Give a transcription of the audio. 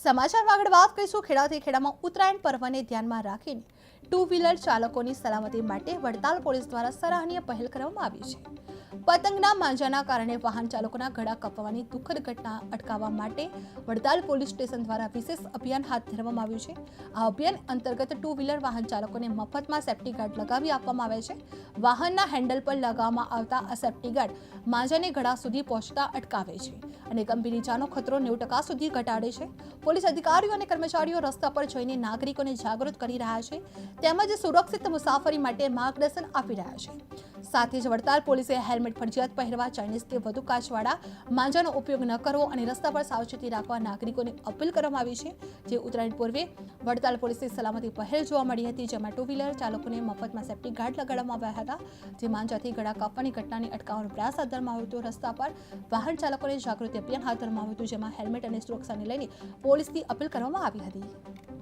સમાચારમાં આગળ વાત કરીશું ખેડાથી ખેડામાં ઉત્તરાયણ પર્વને ધ્યાનમાં રાખીને ટુ વ્હીલર ચાલકોની સલામતી માટે વડતાલ પોલીસ દ્વારા સરાહનીય પહેલ કરવામાં આવી છે. પતંગના માંજાના કારણે વાહન ચાલકોના ગળા કપાવાની દુઃખદ ઘટના અટકાવવા માટે વડતાલ પોલીસ સ્ટેશન દ્વારા વિશેષ અભિયાન હાથ ધરવામાં આવ્યું છે. આ અભિયાન અંતર્ગત ટુ વ્હીલર વાહન ચાલકોને મફતમાં સેફ્ટી ગાર્ડ લગાવી આપવામાં આવે છે. વાહનના હેન્ડલ પર લગાવવામાં આવતા આ સેફ્ટી ગાર્ડ માંજાને ગળા સુધી પહોંચતા અટકાવે છે અને ગંભીર ઇજાનો ખતરો 90% સુધી ઘટાડે છે. પોલીસ અધિકારીઓ અને કર્મચારીઓ રસ્તા પર જઈને નાગરિકોને જાગૃત કરી રહ્યા છે તેમજ સુરક્ષિત મુસાફરી માટે માર્ગદર્શન આપી રહ્યા છે. સાથે જ વડતાલ પોલીસે હેલ્મેટ ફરજિયાત પહેરવા, ચાઇનીઝ કે વધુ કાચવાળા માંજાનો ઉપયોગ ન કરવો અને રસ્તા પર સાવચેતી રાખવા નાગરિકોને અપીલ કરવામાં આવી છે. જે ઉત્તરાયણ પૂર્વે વડતાલ પોલીસની સલામતી પહેલ જોવા મળી હતી, જેમાં ટુ વ્હીલર ચાલકોને મફતમાં સેફ્ટી ગાર્ડ લગાડવામાં આવ્યા હતા. જે માંજાથી ગળા કાપવાની ઘટનાને અટકાવવાનો પ્રયાસ હાથ ધરવામાં આવ્યો હતો. રસ્તા પર વાહન ચાલકોને જાગૃતિ અભિયાન હાથ ધરવામાં આવ્યું હતું, જેમાં હેલ્મેટ અને સુરક્ષાને લઈને પોલીસની અપીલ કરવામાં આવી હતી.